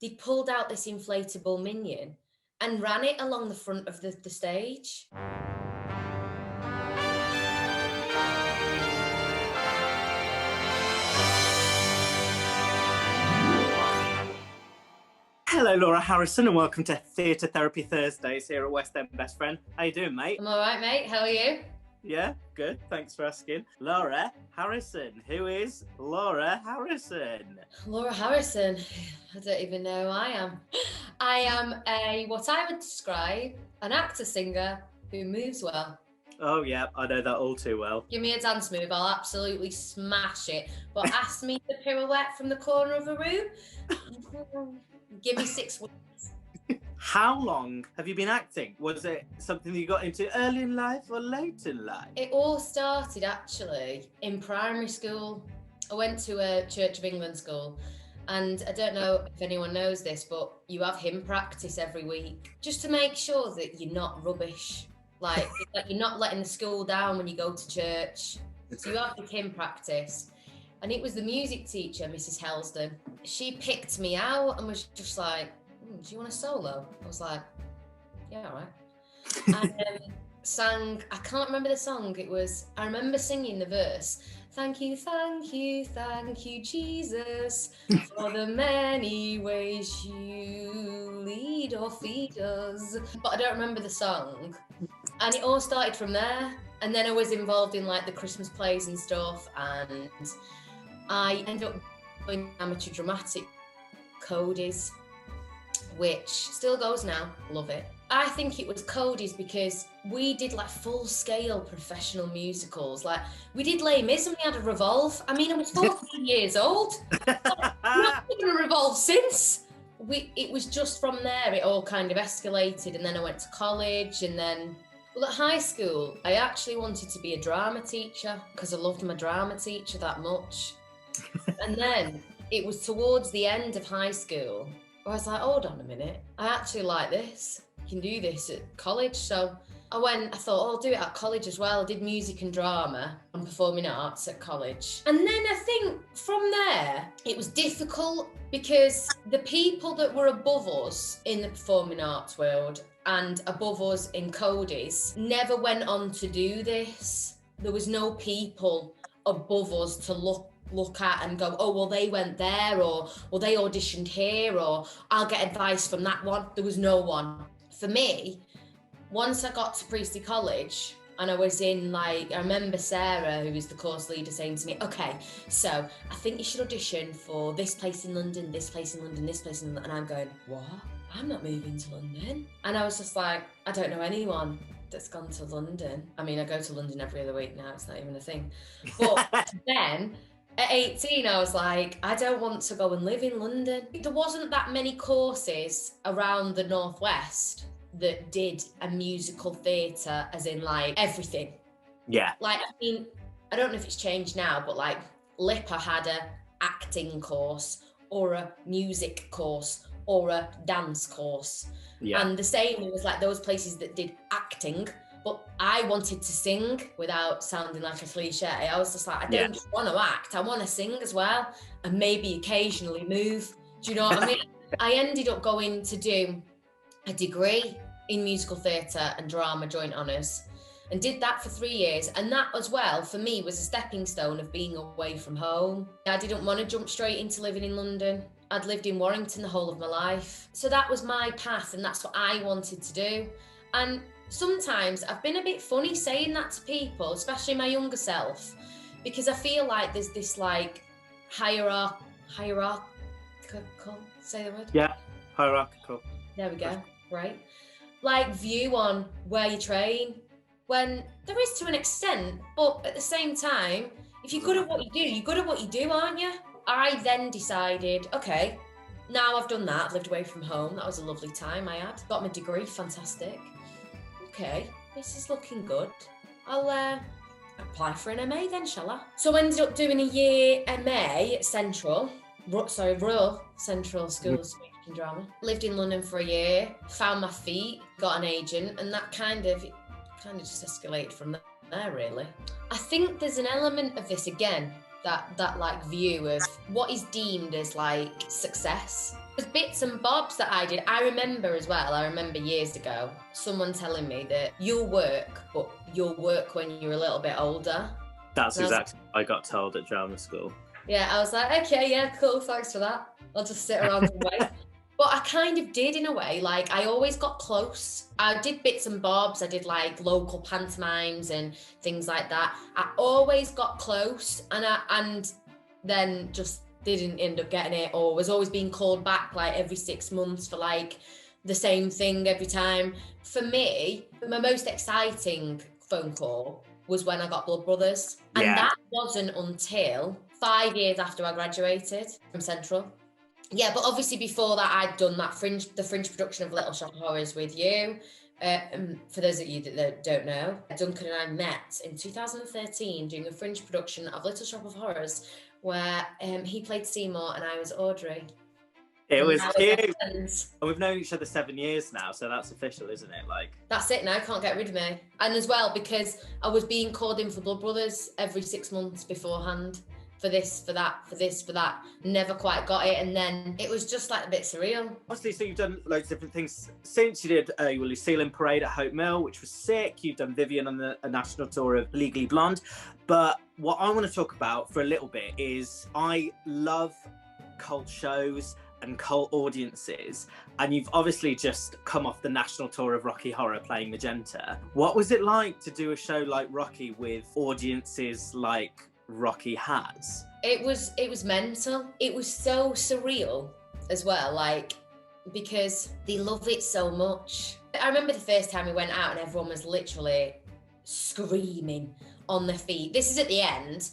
they pulled out this inflatable minion and ran it along the front of the stage. Hello, Laura Harrison, and welcome to Theatre Therapy Thursdays here at West End Best Friend. How you doing, mate? I'm all right, mate. How are you? Yeah, good. Thanks for asking. Laura Harrison. Who is Laura Harrison? Laura Harrison. I don't even know who I am. I am what I would describe an actor-singer who moves well. Oh, yeah, I know that all too well. Give me a dance move, I'll absolutely smash it. But ask me to pirouette from the corner of a room, give me 6 weeks. How long have you been acting? Was it something you got into early in life or late in life? It all started actually in primary school. I went to a Church of England school, and I don't know if anyone knows this, but you have hymn practice every week just to make sure that you're not rubbish. Like you're not letting the school down when you go to church. So you have the hymn practice. And it was the music teacher, Mrs. Helsden. She picked me out and was just like, do you want a solo? I was like, yeah, all right. And sang, I can't remember the song. I remember singing the verse. Thank you, Jesus, for the many ways you lead or feed us. But I don't remember the song. And it all started from there. And then I was involved in like the Christmas plays and stuff. And I ended up doing amateur dramatic Cody's, which still goes now. Love it. I think it was Cody's because we did like full-scale professional musicals. Like we did Les Mis and we had a Revolve. I mean, I was 14 years old. Not been a Revolve since. It was just from there, it all kind of escalated. And then I went to college, and then, well, at high school, I actually wanted to be a drama teacher because I loved my drama teacher that much. And then it was towards the end of high school where I was like, hold on a minute, I actually like this. I can do this at college. So I thought, I'll do it at college as well. I did music and drama and performing arts at college. And then I think from there, it was difficult because the people that were above us in the performing arts world and above us in Cody's never went on to do this. There was no people above us to look at and go, oh, well, they went there, or well, they auditioned here, or I'll get advice from that one. There was no one. For me, once I got to Priestley College and I was in I remember Sarah, who was the course leader, saying to me, okay, so I think you should audition for this place in London, this place in London, this place in London. And I'm going, what? I'm not moving to London. And I was just like, I don't know anyone that's gone to London. I mean, I go to London every other week now. It's not even a thing. But then at 18, I was like, I don't want to go and live in London. There wasn't that many courses around the Northwest that did a musical theatre, as in like everything. Yeah. Like, I mean, I don't know if it's changed now, but like LIPA had a acting course or a music course or a dance course. Yeah. And the same, it was like those places that did acting, but I wanted to sing without sounding like a cliche. I was just like, I don't just want to act, I want to sing as well, and maybe occasionally move. Do you know what I mean? I ended up going to do a degree in musical theatre and drama joint honours, and did that for 3 years. And that as well, for me, was a stepping stone of being away from home. I didn't want to jump straight into living in London. I'd lived in Warrington the whole of my life. So that was my path, and that's what I wanted to do. And sometimes I've been a bit funny saying that to people, especially my younger self, because I feel like there's this like hierarchical, say the word? Yeah, hierarchical. There we go, right? Like view on where you train, when there is to an extent, but at the same time, if you're good at what you do, you're good at what you do, aren't you? I then decided, okay, now I've done that, I've lived away from home, that was a lovely time I had, got my degree, fantastic. Okay, this is looking good. I'll apply for an MA then, shall I? So I ended up doing a year MA at Royal Central School of Speech and Drama. Lived in London for a year, found my feet, got an agent, and that kind of just escalated from there, really. I think there's an element of this again, that like view of what is deemed as like success. There's bits and bobs that I did. I remember years ago, someone telling me that you'll work, but you'll work when you're a little bit older. That's exactly what I got told at drama school. Yeah, I was like, okay, yeah, cool, thanks for that. I'll just sit around and wait. But I kind of did in a way, like I always got close. I did bits and bobs. I did like local pantomimes and things like that. I always got close and then just didn't end up getting it, or was always being called back like every 6 months for like the same thing every time. For me, my most exciting phone call was when I got Blood Brothers. And that wasn't until 5 years after I graduated from Central. Yeah, but obviously before that, I'd done the fringe production of Little Shop of Horrors with you. For those of you that don't know, Duncan and I met in 2013 doing a fringe production of Little Shop of Horrors where he played Seymour and I was Audrey. It was cute. And we've known each other 7 years now, so that's official, isn't it? Like, that's it now, can't get rid of me. And as well, because I was being called in for Blood Brothers every 6 months beforehand. For this, for that, never quite got it, and then it was just like a bit surreal. Obviously, so you've done loads of different things since. You did your Lucille Parade at Hope Mill, which was sick. You've done Vivian on a national tour of Legally Blonde. But what I want to talk about for a little bit is I love cult shows and cult audiences, and you've obviously just come off the national tour of Rocky Horror playing Magenta. What was it like to do a show like Rocky with audiences like Rocky has? It was mental. It was so surreal as well, like, because they love it so much. I remember the first time we went out and everyone was literally screaming on their feet. This is at the end.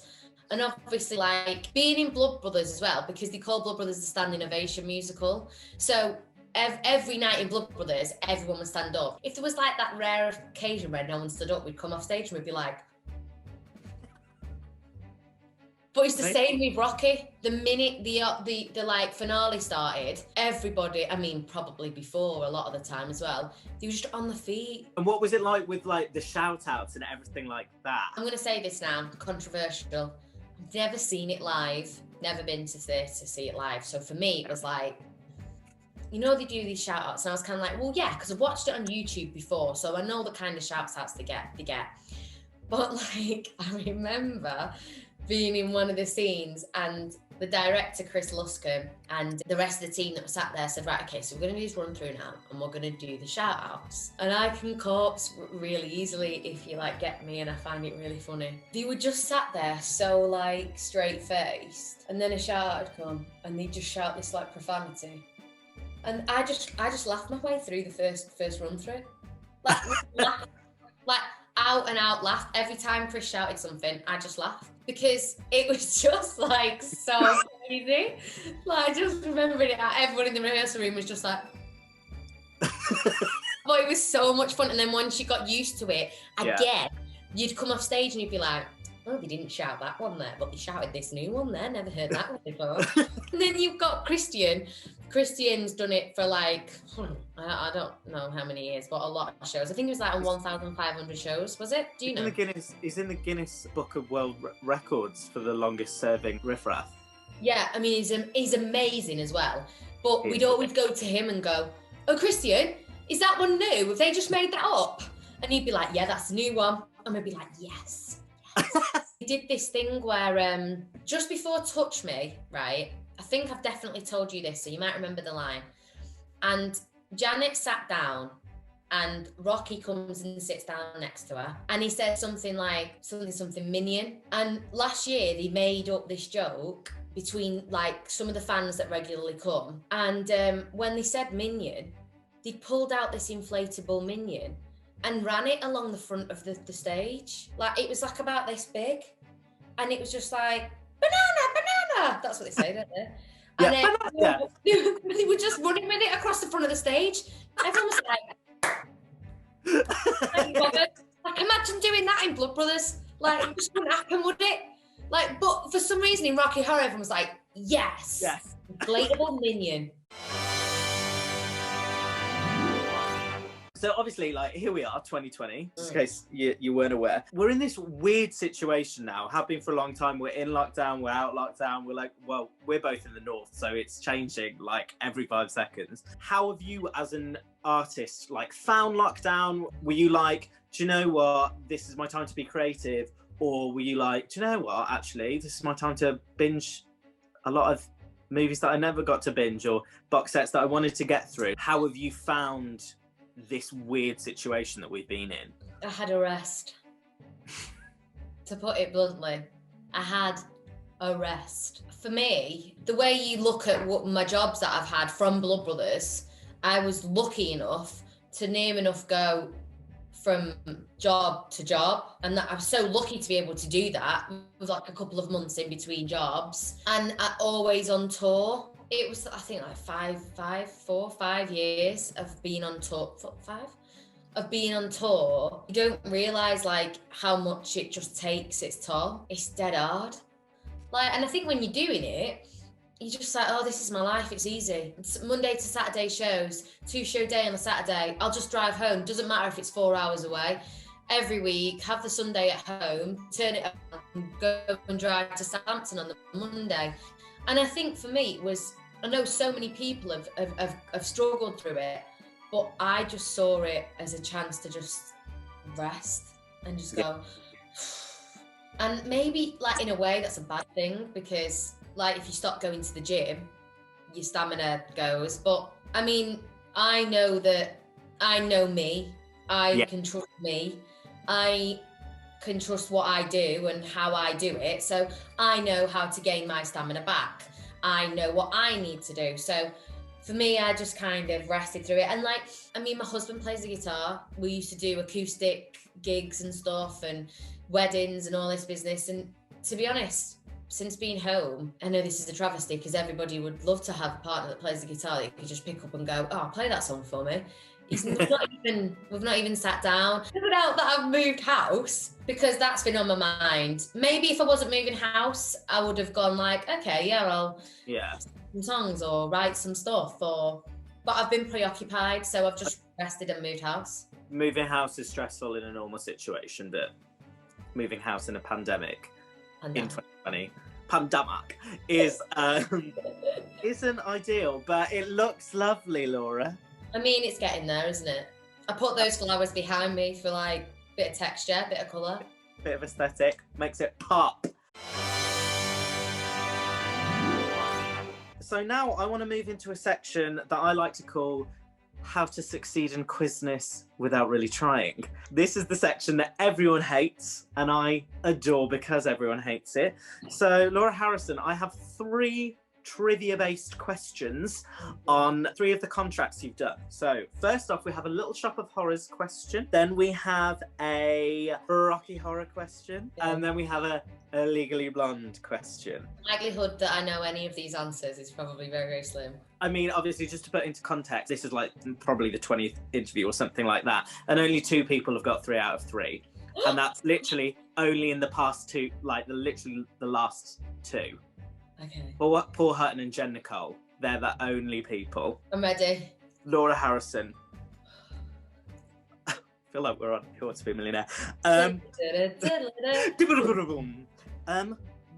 And obviously, like, being in Blood Brothers as well, because they call Blood Brothers the standing ovation musical. So every night in Blood Brothers, everyone would stand up. If there was like that rare occasion where no one stood up, we'd come off stage and we'd be like, but it's the same with Rocky. The minute the like finale started, everybody, I mean, probably before a lot of the time as well, they were just on the feet. And what was it like with like the shout outs and everything like that? I'm going to say this now, controversial. I've never seen it live, never been to theatre to see it live. So for me, it was like, you know, they do these shout outs. And I was kind of like, well, yeah, because I've watched it on YouTube before. So I know the kind of shout outs they get. But like, I remember being in one of the scenes and the director, Chris Luscombe, and the rest of the team that was sat there said, right, okay, so we're going to do this run through now and we're going to do the shout outs. And I can corpse really easily if you like get me, and I find it really funny. They were just sat there so like straight faced, and then a shout out had come and they'd just shout this like profanity. And I just laughed my way through the first run through. Like out and out laughed. Every time Chris shouted something, I just laughed. Because it was just like so crazy. Like, I just remember it. Everyone in the rehearsal room was just like, but it was so much fun. And then once you got used to it, again, you'd come off stage and you'd be like, oh, they didn't shout that one there, but they shouted this new one there. Never heard that one before. And then you've got Christian. Christian's done it for like, I don't know how many years, but a lot of shows. I think it was like on 1,500 shows, was it? Do you know? He's in the Guinness Book of World Records for the longest serving riffraff. Yeah, I mean, he's amazing as well. But we'd always go to him and go, oh, Christian, is that one new? Have they just made that up? And he'd be like, yeah, that's a new one. And we'd be like, yes. He did this thing where just before Touch Me, right? I think I've definitely told you this, so you might remember the line. And Janet sat down and Rocky comes and sits down next to her. And he said something like, something minion. And last year they made up this joke between like some of the fans that regularly come. And when they said minion, they pulled out this inflatable minion and ran it along the front of the stage. Like, it was like about this big. And it was just like, banana. That's what they say, don't they? And then they were just running with it across the front of the stage. Everyone was like, imagine doing that in Blood Brothers. Like, it just wouldn't happen, would it? Like, but for some reason in Rocky Horror, everyone was like, yes. Inflatable minion. So obviously, like, here we are, 2020, just in case you weren't aware. We're in this weird situation now, have been for a long time. We're in lockdown, we're out lockdown. We're like, well, we're both in the north, so it's changing like every 5 seconds. How have you as an artist, like, found lockdown? Were you like, do you know what? This is my time to be creative. Or were you like, do you know what? Actually, this is my time to binge a lot of movies that I never got to binge or box sets that I wanted to get through. How have you found this weird situation that we've been in? I had a rest. To put it bluntly, I had a rest. For me, the way you look at what my jobs that I've had from Blood Brothers, I was lucky enough to near enough go from job to job, and that I was so lucky to be able to do that with like a couple of months in between jobs, and always on tour. It was, I think, like 4 or 5 years of being on tour. 5 of being on tour. You don't realise like how much it just takes its toll. It's dead hard. Like, and I think when you're doing it, you're just like, oh, this is my life, it's easy. It's Monday to Saturday shows, 2-show day on a Saturday. I'll just drive home. Doesn't matter if it's 4 hours away. Every week, have the Sunday at home, turn it on, and go and drive to Southampton on the Monday. And I think for me, it was, I know so many people have struggled through it, but I just saw it as a chance to just rest and just go. And maybe, like, in a way, that's a bad thing, because like, if you stop going to the gym, your stamina goes. But I mean, I know that I know me. I can trust me. I can trust what I do and how I do it. So I know how to gain my stamina back. I know what I need to do. So for me, I just kind of rested through it. And like, I mean, my husband plays the guitar. We used to do acoustic gigs and stuff and weddings and all this business. And to be honest, since being home, I know this is a travesty because everybody would love to have a partner that plays the guitar that you could just pick up and go, oh, play that song for me. We've not even sat down. Now that I've moved house, because that's been on my mind. Maybe if I wasn't moving house, I would have gone like, okay, yeah, I'll sing some songs or write some stuff. But I've been preoccupied, so I've just rested and moved house. Moving house is stressful in a normal situation, but moving house in a pandemic. In 2020, pandemic isn't ideal, but it looks lovely, Laura. I mean, it's getting there, isn't it? I put those flowers behind me for like a bit of texture, a bit of colour. Bit of aesthetic, makes it pop. So now I want to move into a section that I like to call How to Succeed in Quizness Without Really Trying. This is the section that everyone hates, and I adore because everyone hates it. So, Laura Harrison, I have 3 trivia-based questions on 3 of the contracts you've done. So, first off, we have a Little Shop of Horrors question. Then we have a Rocky Horror question. And then we have a Legally Blonde question. The likelihood that I know any of these answers is probably very, very slim. I mean, obviously, just to put into context, this is like probably the 20th interview or something like that. And only 2 people have got 3 out of 3. And that's literally only in the past 2, like literally the last 2. Okay. Well, what, Paul Hutton and Jen Nicole, they're the only people. I'm ready. Laura Harrison. I feel like we're on Who Wants to Be a Millionaire.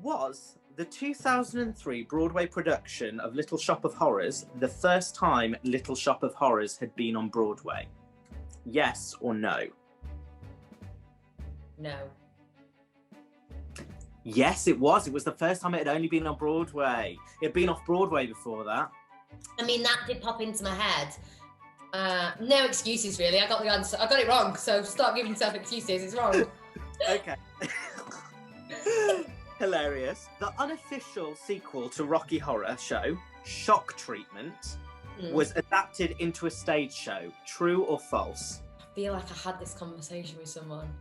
Was the 2003 Broadway production of Little Shop of Horrors the first time Little Shop of Horrors had been on Broadway? Yes or no? No. Yes, it was. It was the first time it had only been on Broadway. It had been off Broadway before that. I mean, that did pop into my head. No excuses, really. I got the answer. I got it wrong, so stop giving yourself excuses. It's wrong. Okay. Hilarious. The unofficial sequel to Rocky Horror show, Shock Treatment, was adapted into a stage show. True or false? I feel like I had this conversation with someone.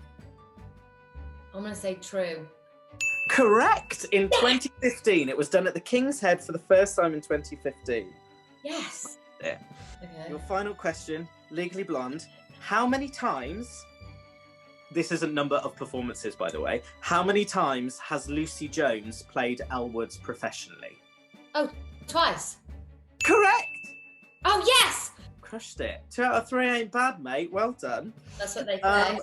I'm going to say true. Correct! In 2015. It was done at the King's Head for the first time in 2015. Yes! Yeah. Okay. Your final question, Legally Blonde. How many times, this isn't number of performances by the way, how many times has Lucy Jones played Elle Woods professionally? Oh, twice. Correct! Oh, yes! crushed it. 2 out of 3 ain't bad, mate. Well done. That's what they say.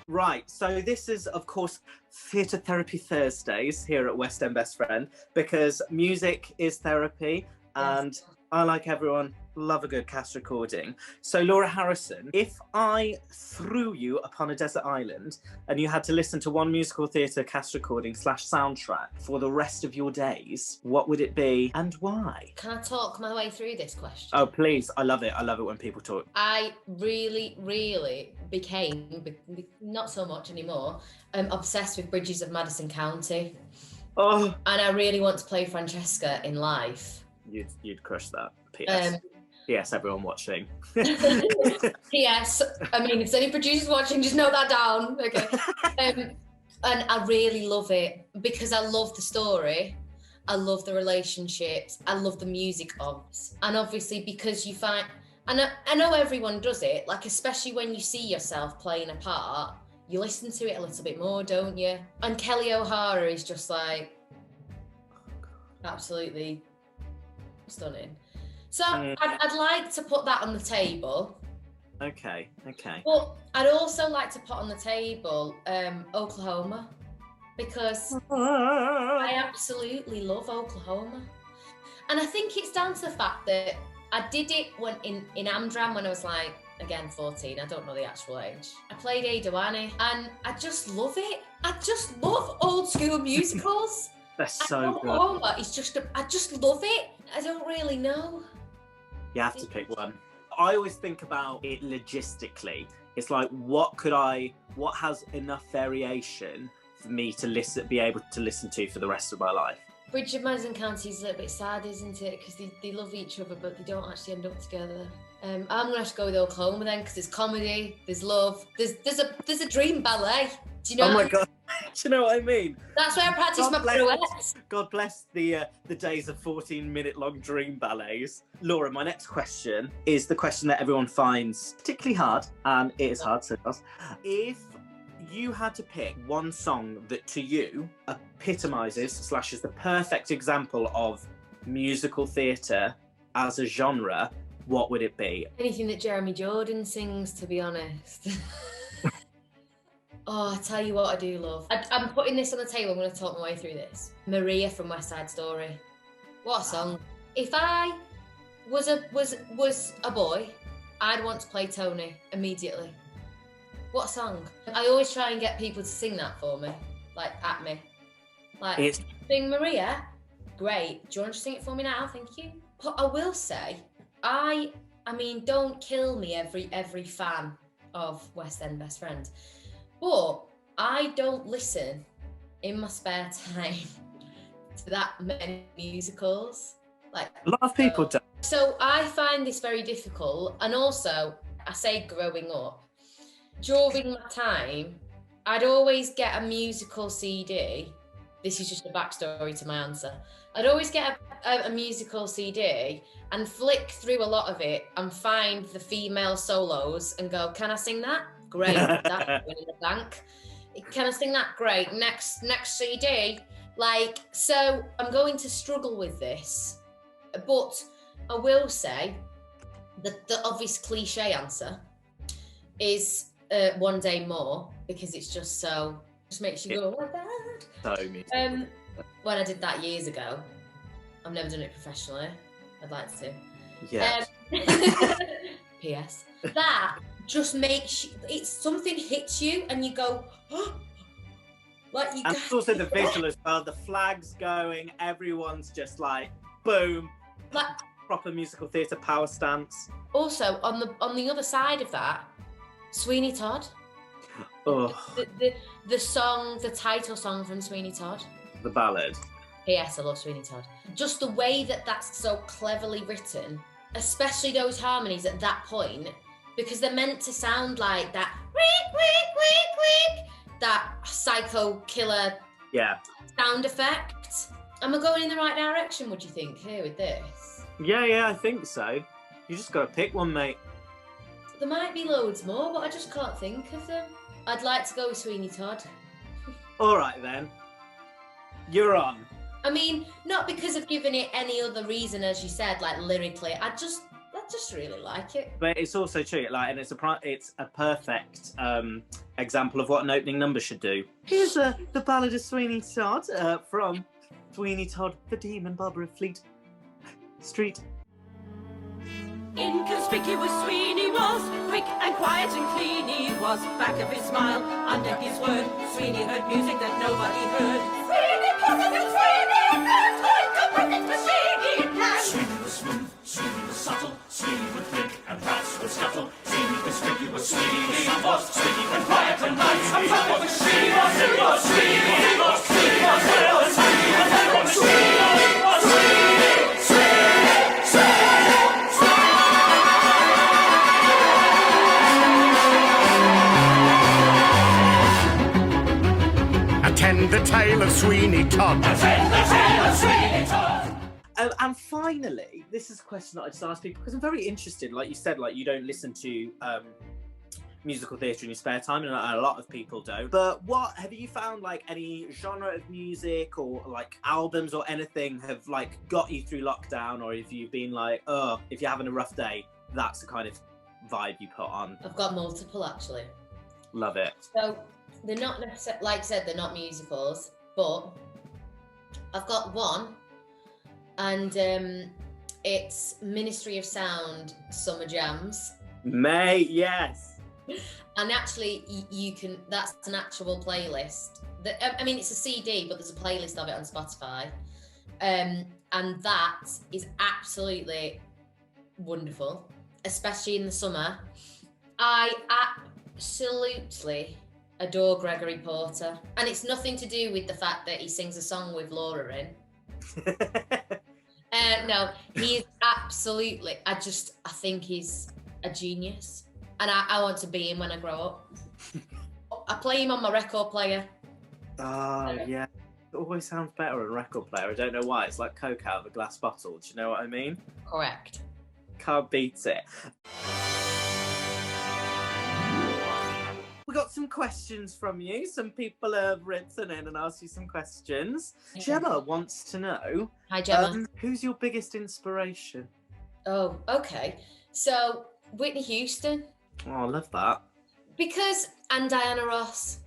Right, so this is, of course, Theatre Therapy Thursdays here at West End Best Friend, because music is therapy, and Yes. I, like everyone, love a good cast recording. So, Laura Harrison, if I threw you upon a desert island and you had to listen to one musical theatre cast recording / soundtrack for the rest of your days, what would it be and why? Can I talk my way through this question? Oh, please. I love it. I love it when people talk. I really, really became, not so much anymore, obsessed with Bridges of Madison County. Oh, And I really want to play Francesca in life. you'd crush that. P.S. P.S. Everyone watching. P.S. I mean, if there's any producers watching, just note that down. Okay. And I really love it because I love the story. I love the relationships. I love the music of it. And obviously because you find, and I know everyone does it, like especially when you see yourself playing a part, you listen to it a little bit more, don't you? And Kelly O'Hara is just like, absolutely stunning. So I'd like to put that on the table. Okay. But I'd also like to put on the table Oklahoma, because I absolutely love Oklahoma. And I think it's down to the fact that I did it when in Amdram when I was like, again, 14. I don't know the actual age. I played Ada Annie and I just love it. I just love old school musicals. They're so good. Oklahoma is just, I just love it. I don't really know. You have to pick one. I always think about it logistically. It's like, what has enough variation for me to be able to listen to for the rest of my life? Bridge of Madison County is a little bit sad, isn't it? Because they love each other, but they don't actually end up together. I'm gonna have to go with Oklahoma then, because there's comedy, there's love, there's a dream ballet. Do you know? Oh my god! Do you know what I mean? That's where I practice my pirouettes. God bless the days of 14-minute long dream ballets. Laura, my next question is the question that everyone finds particularly hard, and it is hard, so it does. If you had to pick one song that to you epitomises / is the perfect example of musical theatre as a genre, what would it be? Anything that Jeremy Jordan sings, to be honest. Oh, I tell you what I do love. I'm putting this on the table. I'm going to talk my way through this. Maria from West Side Story. What a song. If I was a boy, I'd want to play Tony immediately. What a song. I always try and get people to sing that for me, like at me. Like, sing Maria? Great. Do you want to sing it for me now? Thank you. But I will say, I mean, don't kill me, every fan of West End Best Friend. But I don't listen in my spare time to that many musicals. Like, a lot of people do. So I find this very difficult. And also, I say growing up, during my time, I'd always get a musical CD. This is just a backstory to my answer. I'd always get a musical CD and flick through a lot of it and find the female solos and go, can I sing that? Great, that's going in the bank. Can I sing that? Great. Next CD. Like, so I'm going to struggle with this. But I will say that the obvious cliche answer is One Day More, because it's just makes you go, what that? So me. When I did that years ago, I've never done it professionally. I'd like to. Yeah. P.S. That just makes you, it's something hits you and you go, oh, like you. And it's also the visual as well. The flags going, everyone's just like, boom, like proper musical theatre power stance. Also, on the other side of that, Sweeney Todd. Oh. The song, the title song from Sweeney Todd. The ballad. Yes, I love Sweeney Todd. Just the way that that's so cleverly written, especially those harmonies at that point, because they're meant to sound like that, that psycho killer sound effect. Am I going in the right direction, would you think, here with this? Yeah, I think so. You just got to pick one, mate. There might be loads more, but I just can't think of them. I'd like to go with Sweeney Todd. All right, then. You're on. I mean, not because of giving it any other reason, as you said, like lyrically. I just really like it. But it's also true, like, and it's a perfect example of what an opening number should do. Here's the Ballad of Sweeney Todd from Sweeney Todd, the Demon Barber of Fleet Street. Inconspicuous Sweeney was, quick and quiet and clean he was. Back of his smile, under his word, Sweeney heard music that nobody heard. Sweeney positive, Sweeney knows, like a perfect machine he planned. Sweeney was smooth, Sweeney was subtle, Sweeney would think and rats would scuttle. Sweeney conspicuous, Sweeney was, Sweeney went quiet and nice. On top of the Sweeney was, Sweeney was, Sweeney was, Sweeney was, Sweeney was, Sweeney was, Sweeney was, Attend the tale of Sweeney Todd. Attend the tale of Sweeney Todd. And finally, this is a question that I just ask people because I'm very interested. Like you said, like you don't listen to musical theatre in your spare time, and a lot of people don't. But what have you found? Like any genre of music or like albums or anything have like got you through lockdown, or if you've been like, oh, if you're having a rough day, that's the kind of vibe you put on? I've got multiple actually. Love it. So they're not necessarily, like I said, they're not musicals, but I've got one, and it's Ministry of Sound Summer Jams. Mate, yes. And actually, you can, that's an actual playlist. I mean, it's a CD, but there's a playlist of it on Spotify. And that is absolutely wonderful, especially in the summer. I absolutely adore Gregory Porter. And it's nothing to do with the fact that he sings a song with Laura in. No, he is absolutely, I think he's a genius. And I want to be him when I grow up. I play him on my record player. Oh, yeah. It always sounds better on a record player. I don't know why. It's like Coke out of a glass bottle. Do you know what I mean? Correct. Can't beat it. We got some questions from you. Some people have written in and asked you some questions. Yeah. Gemma wants to know. Hi, Gemma. Who's your biggest inspiration? Oh, okay. So, Whitney Houston. Oh, I love that. And Diana Ross.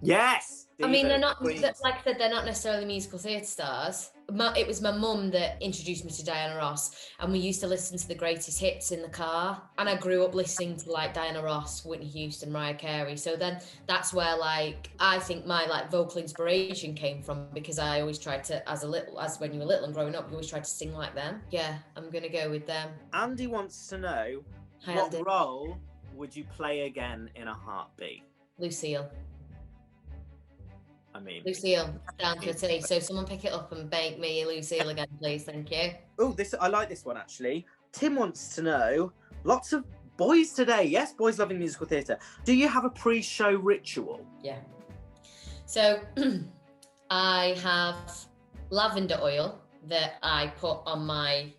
Yes! I mean, they're not, like I said, they're not necessarily musical theatre stars. It was my mum that introduced me to Diana Ross, and we used to listen to the greatest hits in the car. And I grew up listening to like Diana Ross, Whitney Houston, Mariah Carey. So then that's where like I think my like vocal inspiration came from, because I always tried to, as when you were little and growing up, you always tried to sing like them. Yeah, I'm gonna go with them. Andy wants to know, Hi, what Andy. role would you play again in a heartbeat? Lucille. I mean, Lucille, down to a T. So someone pick it up and bake me a Lucille again, please. Thank you. Oh, I like this one actually. Tim wants to know, lots of boys today. Yes, boys loving musical theatre. Do you have a pre-show ritual? Yeah. So I have lavender oil that I put on my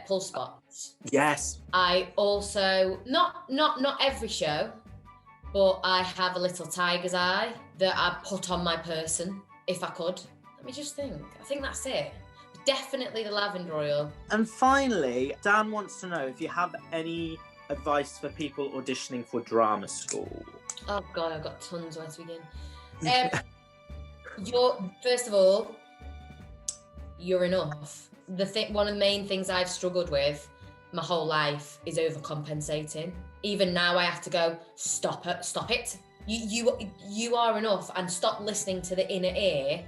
pulse spots. Yes. I also, not every show, but I have a little tiger's eye that I put on my person, if I could. Let me just think. I think that's it. Definitely the lavender oil. And finally, Dan wants to know if you have any advice for people auditioning for drama school. Oh God, I've got tons. Where to begin? First of all, you're enough. One of the main things I've struggled with my whole life is overcompensating. Even now I have to go, stop it. You are enough, and stop listening to the inner ear,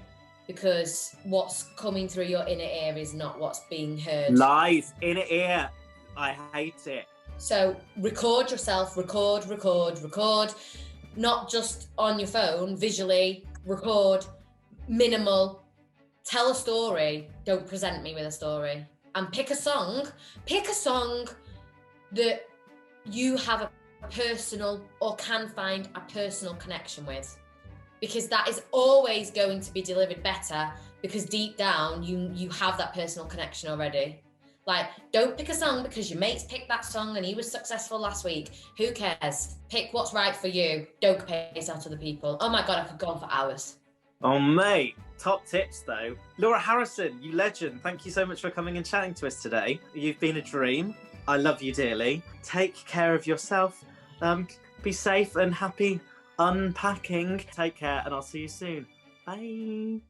because what's coming through your inner ear is not what's being heard. Lies, inner ear. I hate it. So record yourself, record. Not just on your phone, visually, record, minimal. Tell a story, don't present me with a story. And pick a song that you have a personal, or can find a personal connection with, because that is always going to be delivered better, because deep down you have that personal connection already. Like, don't pick a song because your mates picked that song and he was successful last week. Who cares? Pick what's right for you. Don't compare yourself to other people. Oh my God, I could go on for hours. Oh, mate. Top tips, though. Laura Harrison, you legend. Thank you so much for coming and chatting to us today. You've been a dream. I love you dearly. Take care of yourself. Be safe and happy unpacking. Take care, and I'll see you soon. Bye.